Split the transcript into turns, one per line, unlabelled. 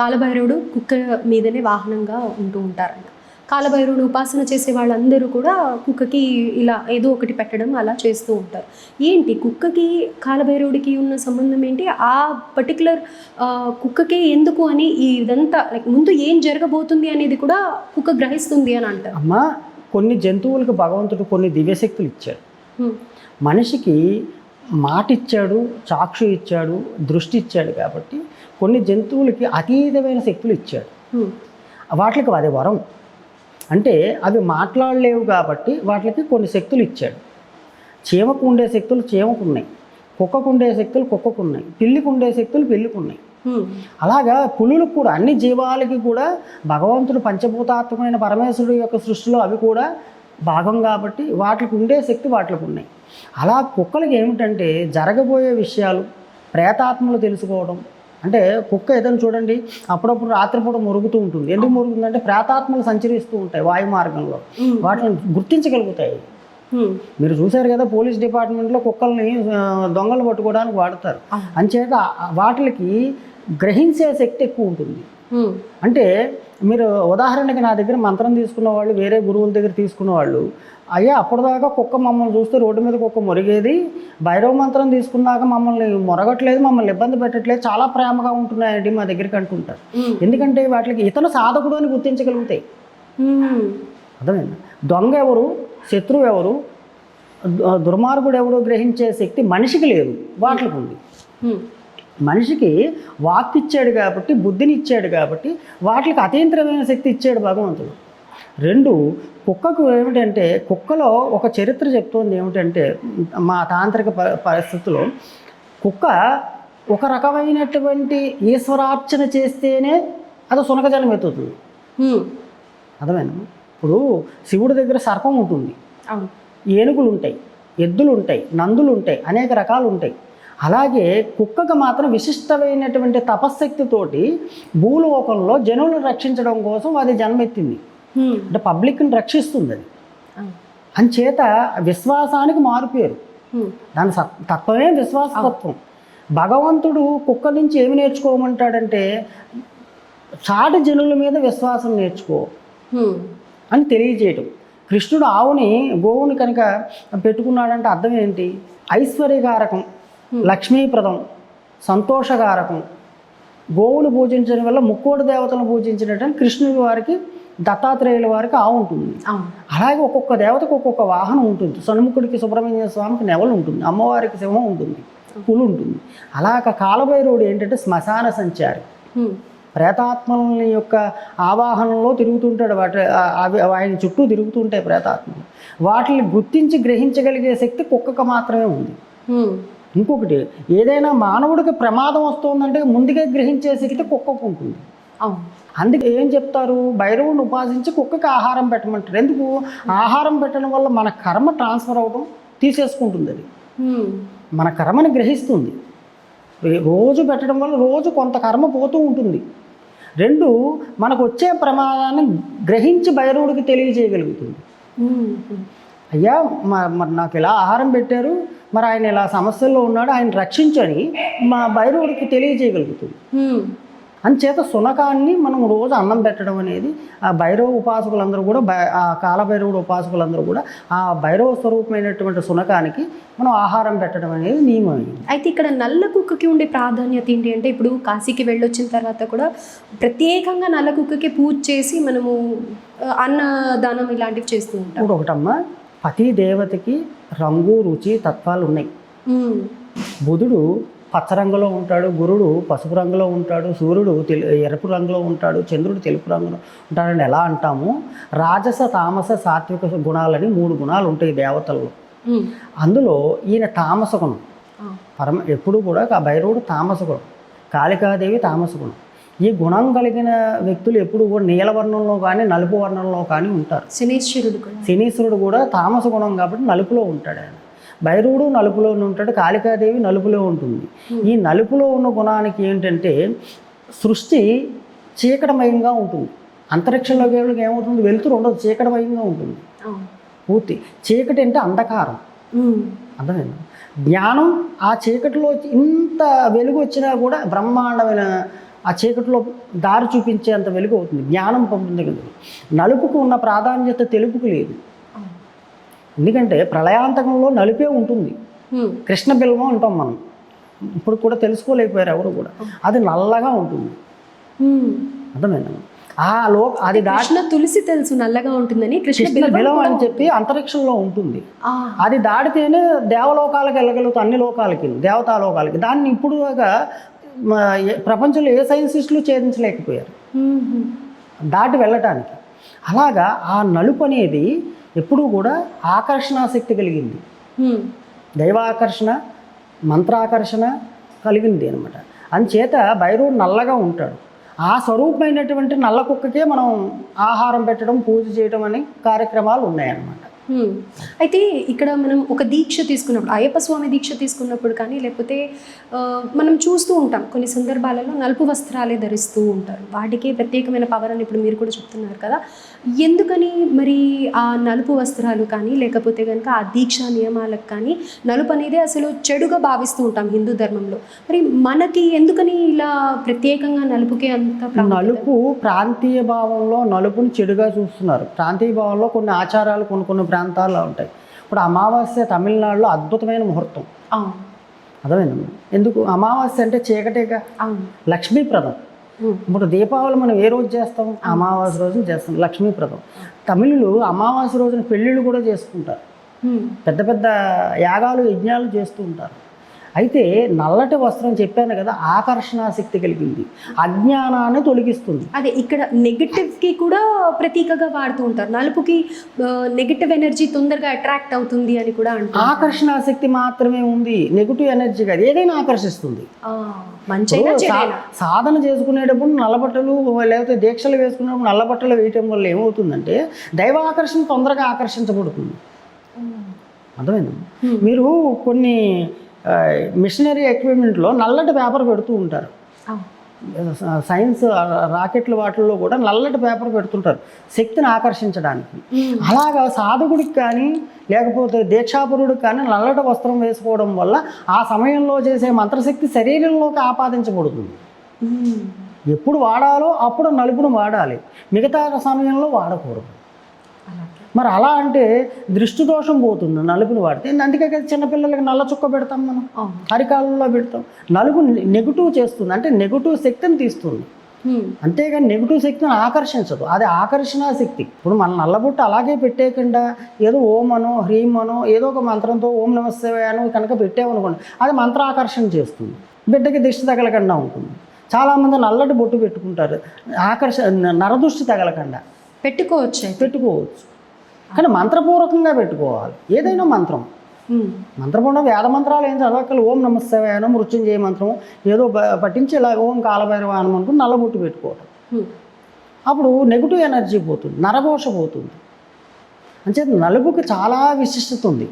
కాలభైరవుడు కుక్క మీదనే వాహనంగా ఉంటూ ఉంటారంట. కాలభైరవుడు ఉపాసన చేసే వాళ్ళందరూ కూడా కుక్కకి ఇలా ఏదో ఒకటి పెట్టడం అలా చేస్తూ ఉంటారు. ఏంటి కుక్కకి కాలభైరవుడికి ఉన్న సంబంధం ఏంటి? ఆ పర్టిక్యులర్ కుక్కకి ఎందుకు అని ఇదంతా లైక్ ముందు ఏం జరగబోతుంది అనేది కూడా కుక్క గ్రహిస్తుంది అని అంటారు.
అమ్మ, కొన్ని జంతువులకు భగవంతుడు కొన్ని దివ్యశక్తులు ఇచ్చాడు. మనిషికి మాట ఇచ్చాడు, చాక్షు ఇచ్చాడు, దృష్టి ఇచ్చాడు. కాబట్టి కొన్ని జంతువులకి అతీతమైన శక్తులు ఇచ్చాడు. వాటికి అది వరం. అంటే అవి మాట్లాడలేవు కాబట్టి వాటికి కొన్ని శక్తులు ఇచ్చాడు. చీమకు ఉండే శక్తులు చీమకు ఉన్నాయి, కుక్కకు ఉండే శక్తులు కుక్కకు ఉన్నాయి, పిల్లికి ఉండే శక్తులు పిల్లికి ఉన్నాయి. అలాగా పులులకు కూడా, అన్ని జీవాలకి కూడా భగవంతుడు పంచభూతాత్మకమైన పరమేశ్వరుడు యొక్క సృష్టిలో అవి కూడా భాగం కాబట్టి వాటికి ఉండే శక్తి వాటికి ఉన్నాయి. అలా కుక్కలకి ఏమిటంటే జరగబోయే విషయాలు, ప్రేతాత్మలు తెలుసుకోవడం. అంటే కుక్క ఏదైనా చూడండి, అప్పుడప్పుడు రాత్రిపూట మురుగుతూ ఉంటుంది. ఎందుకు మురుగుతుందంటే ప్రేతాత్మలు సంచరిస్తూ ఉంటాయి వాయు మార్గంలో, వాటిని గుర్తించగలుగుతాయి. మీరు చూశారు కదా, పోలీస్ డిపార్ట్మెంట్లో కుక్కల్ని దొంగలు పట్టుకోవడానికి వాడతారు. అంచేత వాటికి గ్రహించే శక్తి ఎక్కువ ఉంటుంది. అంటే మీరు ఉదాహరణకి నా దగ్గర మంత్రం తీసుకున్న వాళ్ళు, వేరే గురువుల దగ్గర తీసుకున్న వాళ్ళు, అయ్యా అప్పటిదాకా కుక్క మమ్మల్ని చూస్తే రోడ్డు మీద కుక్క మొరిగేది, భైరవ మంత్రం తీసుకున్నాక మమ్మల్ని మొరగట్లేదు, మమ్మల్ని ఇబ్బంది పెట్టట్లేదు, చాలా ప్రేమగా ఉంటున్నాయండి మా దగ్గరికి అంటుంటారు. ఎందుకంటే వాటికి ఇతను సాధకుడు అని గుర్తించగలుగుతాయి. అర్థమైంది? దొంగ ఎవరు, శత్రువు ఎవరు, దుర్మార్గుడు ఎవరు గ్రహించే శక్తి మనిషికి లేదు, వాటికి ఉంది. మనిషికి వాక్ ఇచ్చాడు కాబట్టి, బుద్ధిని ఇచ్చాడు కాబట్టి వాటికి అతీంద్రమైన శక్తి ఇచ్చాడు భగవంతుడు. రెండు, కుక్కకు ఏమిటంటే, కుక్కలో ఒక చరిత్ర చెప్తోంది ఏమిటంటే, మా తాంత్రిక పరిస్థితుల్లో కుక్క ఒక రకమైనటువంటి ఈశ్వరార్చన చేస్తేనే అది సునకజలం ఎత్తుతుంది. అర్థమైనా? ఇప్పుడు శివుడి దగ్గర సర్పం ఉంటుంది, ఏనుగులు ఉంటాయి, ఎద్దులు ఉంటాయి, నందులు ఉంటాయి, అనేక రకాలు ఉంటాయి. అలాగే కుక్కకు మాత్రం విశిష్టమైనటువంటి తపశ్శక్తితోటి భూలోకంలో జనులను రక్షించడం కోసం అది జన్మెత్తింది. అంటే పబ్లిక్ని రక్షిస్తుంది అది. అంచేత విశ్వాసానికి మారుపేరు. దాని తత్వమే విశ్వాసతత్వం. భగవంతుడు కుక్క నుంచి ఏమి నేర్చుకోమంటాడంటే, చాటి జనుల మీద విశ్వాసం నేర్చుకో అని తెలియజేయటం. కృష్ణుడు గోవుని కనుక పెట్టుకున్నాడంటే అర్థం ఏంటి? ఐశ్వర్యకారకం, లక్ష్మీప్రదం, సంతోషకారకం. గోవును పూజించడం వల్ల ముక్కోటి దేవతలను పూజించినట్టు కృష్ణుడి వారికి, దత్తాత్రేయుల వారికి ఆవు ఉంటుంది. అలాగే ఒక్కొక్క దేవతకు ఒక్కొక్క వాహనం ఉంటుంది. సన్ముఖుడికి సుబ్రహ్మణ్య స్వామికి నెవలు ఉంటుంది, అమ్మవారికి సింహం ఉంటుంది, పులు ఉంటుంది. అలాగ కాలభైరవుడు ఏంటంటే శ్మశాన సంచారి, ప్రేతాత్మల యొక్క ఆవాహనంలో తిరుగుతుంటాడు. ఆయన చుట్టూ తిరుగుతుంటాయి ప్రేతాత్మలు. వాటిని గుర్తించి గ్రహించగలిగే శక్తి కుక్కకు మాత్రమే ఉంది. ఇంకొకటి, ఏదైనా మానవుడికి ప్రమాదం వస్తుందంటే ముందుగా గ్రహించే శక్తి కుక్కకు ఉంటుంది. అందుకే ఏం చెప్తారు, భైరవుని ఉపాసించి కుక్కకి ఆహారం పెట్టమంటారు. ఎందుకు? ఆహారం పెట్టడం వల్ల మన కర్మ ట్రాన్స్ఫర్ అవ్వడం, తీసేసుకుంటుంది. అది మన కర్మని గ్రహిస్తుంది. రోజు పెట్టడం వల్ల రోజు కొంత కర్మ పోతూ ఉంటుంది. రెండు, మనకు వచ్చే ప్రమాదాన్ని గ్రహించి భైరవుడికి తెలియజేయగలుగుతుంది. అయ్యా మరి నాకు ఇలా ఆహారం పెట్టారు, మరి ఆయన ఇలా సమస్యల్లో ఉన్నాడు, ఆయన రక్షించని మా భైరవుడికి తెలియజేయగలుగుతుంది. అంచేత సునకాన్ని మనం రోజు అన్నం పెట్టడం అనేది ఆ భైరవ ఉపాసకులందరూ కూడా, ఆ కాలభైరవుడు ఉపాసకులందరూ కూడా ఆ భైరవ స్వరూపమైనటువంటి సునకానికి మనం ఆహారం పెట్టడం అనేది నియమం.
అయితే ఇక్కడ నల్ల కుక్కకి ఉండే ప్రాధాన్యత ఏంటి అంటే, ఇప్పుడు కాశీకి వెళ్ళొచ్చిన తర్వాత కూడా ప్రత్యేకంగా నల్ల కుక్కకి పూజ చేసి మనము అన్నదానం ఇలాంటివి చేస్తూ ఉంటాం.
ఇప్పుడు ఒకటమ్మా, ప్రతి దేవతకి రంగు, రుచి, తత్వాలు ఉన్నాయి. బుధుడు పచ్చ రంగులో ఉంటాడు, గురుడు పసుపు రంగులో ఉంటాడు, సూర్యుడు ఎరుపు రంగులో ఉంటాడు, చంద్రుడు తెలుపు రంగులో ఉంటాడని ఎలా అంటాము? రాజస, తామస, సాత్విక గుణాలని 3 గుణాలు ఉంటాయి దేవతల్లో. అందులో ఈయన తామస గుణం. ఎప్పుడు కూడా ఆ భైరవుడు తామస గుణం, కాళికాదేవి తామస గుణం. ఈ గుణం కలిగిన వ్యక్తులు ఎప్పుడు కూడా నీలవర్ణంలో కానీ నలుపు వర్ణంలో కానీ ఉంటారు. శనీశ్వరుడు కూడా తామస గుణం కాబట్టి నలుపులో ఉంటాడు ఆయన. భైరవుడు నలుపులో ఉంటాడు, కాళికాదేవి నలుపులో ఉంటుంది. ఈ నలుపులో ఉన్న గుణానికి ఏంటంటే సృష్టి చీకటమయంగా ఉంటుంది. అంతరిక్షంలో కేవలం ఏమవుతుంది, వెలుతురు ఉండదు, చీకటమయంగా ఉంటుంది పూర్తి. చీకటి అంటే అంధకారం. అర్థమైంది? జ్ఞానం ఆ చీకటిలో ఇంత వెలుగు వచ్చినా కూడా బ్రహ్మాండమైన ఆ చీకటిలో దారి చూపించేంత వెలుగు అవుతుంది, జ్ఞానం పొందగలదు. నలుపుకు ఉన్న ప్రాధాన్యత తెలుపుకు లేదు. ఎందుకంటే ప్రళయాంతకంలో నలుపే ఉంటుంది. కృష్ణ బిల్వం అంటాం మనం, ఇప్పుడు కూడా తెలుసుకోలేకపోయారు ఎవరు కూడా. అది నల్లగా ఉంటుంది, అర్థమైందా? అది
కృష్ణ తులసి తెలుసు నల్లగా ఉంటుందని,
కృష్ణ బిలం అని చెప్పి అంతరిక్షంలో ఉంటుంది. అది దాడితేనే దేవలోకాలకు వెళ్ళగలుగుతాం, అన్ని లోకాలకి, దేవతా లోకాలకి. దాన్ని ఇప్పుడు ప్రపంచంలో ఏ సైంటిస్టులు ఛేదించలేకపోయారు దాటి వెళ్ళటానికి. అలాగా ఆ నలుపు అనేది ఎప్పుడూ కూడా ఆకర్షణాశక్తి కలిగింది, దైవాకర్షణ, మంత్రాకర్షణ కలిగింది అనమాట. అందుచేత భైరవుడు నల్లగా ఉంటాడు. ఆ స్వరూపమైనటువంటి నల్ల కుక్కకే మనం ఆహారం పెట్టడం, పూజ చేయడం అనే కార్యక్రమాలు ఉన్నాయన్నమాట.
అయితే ఇక్కడ మనం ఒక దీక్ష తీసుకున్నప్పుడు, అయ్యప్ప స్వామి దీక్ష తీసుకున్నప్పుడు కానీ, లేకపోతే మనం చూస్తూ ఉంటాం కొన్ని సందర్భాలలో నలుపు వస్త్రాలే ధరిస్తూ ఉంటారు. వాటికి ప్రత్యేకమైన పవర్ అని ఇప్పుడు మీరు కూడా చెప్తున్నారు కదా. ఎందుకని మరి ఆ నలుపు వస్త్రాలు కానీ, లేకపోతే కనుక ఆ దీక్షా నియమాలకు కానీ నలుపు అనేది అసలు చెడుగా భావిస్తూ ఉంటాం హిందూ ధర్మంలో. మరి మనకి ఎందుకని ఇలా ప్రత్యేకంగా నలుపుకే అంత
నలుపు ప్రాంతీయ భావంలో నలుపుని చెడుగా చూస్తున్నారు. ప్రాంతీయ భావంలో కొన్ని ఆచారాలు కొన్ని ప్రాంతాల్లో ఉంటాయి. ఇప్పుడు అమావాస్య తమిళనాడులో అద్భుతమైన ముహూర్తం, అర్థమైంది. ఎందుకు అమావాస్య అంటే చీకటిగా లక్ష్మీప్రదం. ఇప్పుడు దీపావళి మనం ఏ రోజు చేస్తాం? అమావాస్య రోజున చేస్తాం, లక్ష్మీప్రదం. తమిళులు అమావాస్య రోజున పెళ్ళిళ్ళు కూడా చేసుకుంటారు, పెద్ద పెద్ద యాగాలు యజ్ఞాలు చేస్తూ ఉంటారు. అయితే నల్లటి వస్త్రం చెప్పాను కదా, ఆకర్షణాశక్తి కలిగింది, అజ్ఞానాన్ని తొలగిస్తుంది.
అదే ఇక్కడ నెగిటివ్కి కూడా ప్రతీకగా వాడుతూ ఉంటారు. నలుపుకి నెగిటివ్ ఎనర్జీ తొందరగా అట్రాక్ట్ అవుతుంది అని కూడా అంటారు.
ఆకర్షణాశక్తి మాత్రమే ఉంది, నెగిటివ్ ఎనర్జీ కాదు, ఏదైనా ఆకర్షిస్తుంది. సాధన చేసుకునేటప్పుడు నల్లబట్టలు లేకపోతే దీక్షలు వేసుకునేటప్పుడు నల్లబట్టలు వేయటం వల్ల ఏమవుతుందంటే దైవ ఆకర్షణ తొందరగా ఆకర్షించబడుతుంది, అర్థమైంది. మీరు కొన్ని మిషనరీ ఎక్విప్మెంట్లో నల్లటి పేపర్ పెడుతూ ఉంటారు, సైన్స్ రాకెట్లు వాటిల్లో కూడా నల్లటి పేపర్ పెడుతుంటారు శక్తిని ఆకర్షించడానికి. అలాగా సాధకుడికి కానీ లేకపోతే దీక్షాపురుడికి కానీ నల్లటి వస్త్రం వేసుకోవడం వల్ల ఆ సమయంలో చేసే మంత్రశక్తి శరీరంలోకి ఆపాదించబడుతుంది. ఎప్పుడు వాడాలో అప్పుడు నలుపును వాడాలి, మిగతా సమయంలో వాడకూడదు. మరి అలా అంటే దృష్టి దోషం పోతుంది నలుపుని వాడితే. అందుకే కదా చిన్నపిల్లలకి నల్ల చుక్క పెడతాం మనం, అరికాలంలో పెడతాం. నలుపు నెగిటివ్ చేస్తుంది, అంటే నెగిటివ్ శక్తిని తీస్తుంది, అంతేగాని నెగిటివ్ శక్తిని ఆకర్షించదు. అది ఆకర్షణ శక్తి. ఇప్పుడు మన నల్లబుట్ట అలాగే పెట్టేయకుండా ఏదో ఓం అనో హ్రీం అనో ఏదో ఒక మంత్రంతో ఓం నమస్తే అనో కనుక పెట్టామనుకోండి, అది మంత్ర ఆకర్షణ చేస్తుంది, బిడ్డకి దిష్టి తగలకుండా ఉంటుంది. చాలామంది నల్లటి బొట్టు పెట్టుకుంటారు, నరదృష్టి తగలకుండా పెట్టుకోవచ్చు. కానీ మంత్రపూర్వకంగా పెట్టుకోవాలి, ఏదైనా మంత్రం. మంత్రపూర్వక వేద మంత్రాలు ఏం చదవక్కలు, ఓం నమస్తేవాయనో మృత్యుంజయ మంత్రం ఏదో పట్టించి ఇలా ఓం కాలభైరవానం అనుకుని నల్లబొట్టు పెట్టుకోవటం. అప్పుడు నెగిటివ్ ఎనర్జీ పోతుంది, నరఘోష పోతుంది. అంచేత నలుపుకి చాలా విశిష్టత ఉంది.